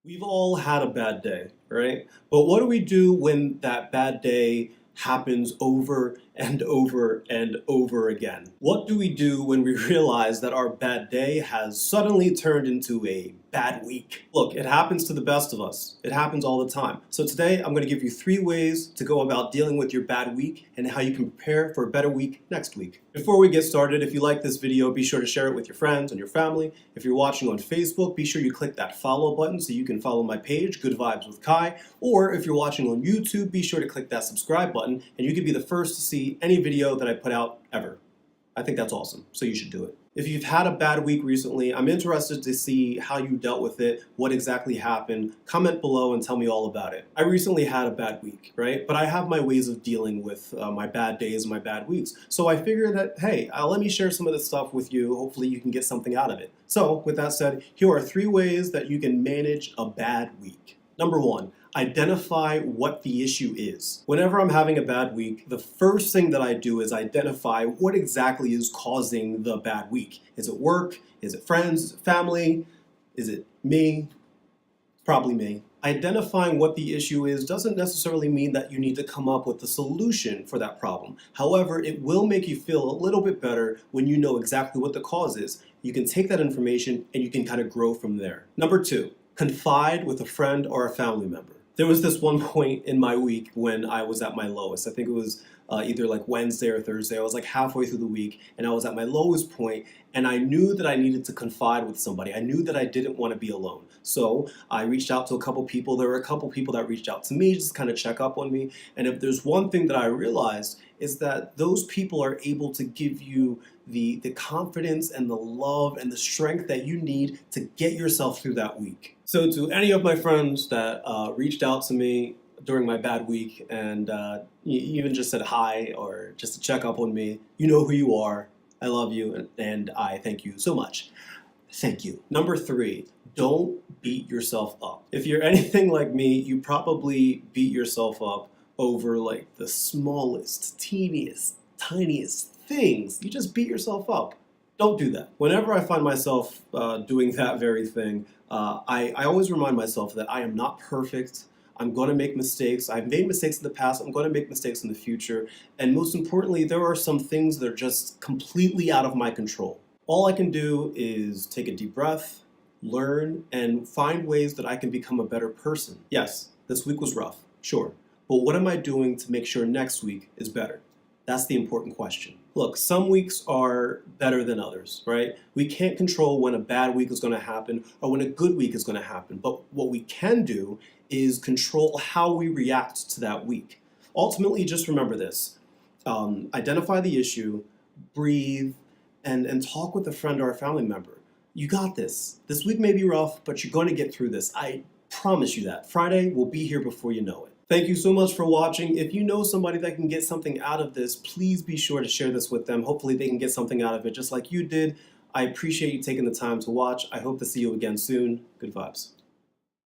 We've all had a bad day, right? But what do we do when that bad day happens over and over and over again? What do we do when we realize that our bad day has suddenly turned into a bad week? Look, it happens to the best of us. It happens all the time. So today I'm going to give you 3 ways to go about dealing with your bad week and how you can prepare for a better week next week. Before we get started, if you like this video, be sure to share it with your friends and your family. If you're watching on Facebook, be sure you click that follow button so you can follow my page, Good Vibes with Kai. Or if you're watching on YouTube, be sure to click that subscribe button and you can be the first to see any video that I put out ever. I think that's awesome, so you should do it. If you've had a bad week recently, I'm interested to see how you dealt with it, what exactly happened. Comment below and tell me all about it. I recently had a bad week, right? But I have my ways of dealing with my bad days and my bad weeks. So I figured that, hey, let me share some of this stuff with you. Hopefully you can get something out of it. So with that said, here are 3 ways that you can manage a bad week. Number 1, identify what the issue is. Whenever I'm having a bad week, the first thing that I do is identify what exactly is causing the bad week. Is it work? Is it friends? Is it family? Is it me? Probably me. Identifying what the issue is doesn't necessarily mean that you need to come up with a solution for that problem. However, it will make you feel a little bit better when you know exactly what the cause is. You can take that information and you can kind of grow from there. Number 2, confide with a friend or a family member. There was this one point in my week when I was at my lowest. I think it was either like Wednesday or Thursday. I was like halfway through the week and I was at my lowest point and I knew that I needed to confide with somebody. I knew that I didn't want to be alone. So I reached out to a couple people. There were a couple people that reached out to me just to kind of check up on me. And if there's one thing that I realized is that those people are able to give you the confidence and the love and the strength that you need to get yourself through that week. So to any of my friends that reached out to me during my bad week and even just said hi or just to check up on me, you know who you are. I love you and I thank you so much. Thank you. Number 3, don't beat yourself up. If you're anything like me, you probably beat yourself up over like the smallest, teeniest, tiniest things. You just beat yourself up. Don't do that. Whenever I find myself doing that very thing, I always remind myself that I am not perfect. I'm going to make mistakes. I've made mistakes in the past. I'm going to make mistakes in the future. And most importantly, there are some things that are just completely out of my control. All I can do is take a deep breath, learn, and find ways that I can become a better person. Yes, this week was rough, sure. But what am I doing to make sure next week is better? That's the important question. Look, some weeks are better than others, right? We can't control when a bad week is going to happen or when a good week is going to happen. But what we can do is control how we react to that week. Ultimately, just remember this. Identify the issue, breathe, and talk with a friend or a family member. You got this. This week may be rough, but you're going to get through this. I promise you that. Friday will be here before you know it. Thank you so much for watching. If you know somebody that can get something out of this, please be sure to share this with them. Hopefully they can get something out of it just like you did. I appreciate you taking the time to watch. I hope to see you again soon. Good vibes.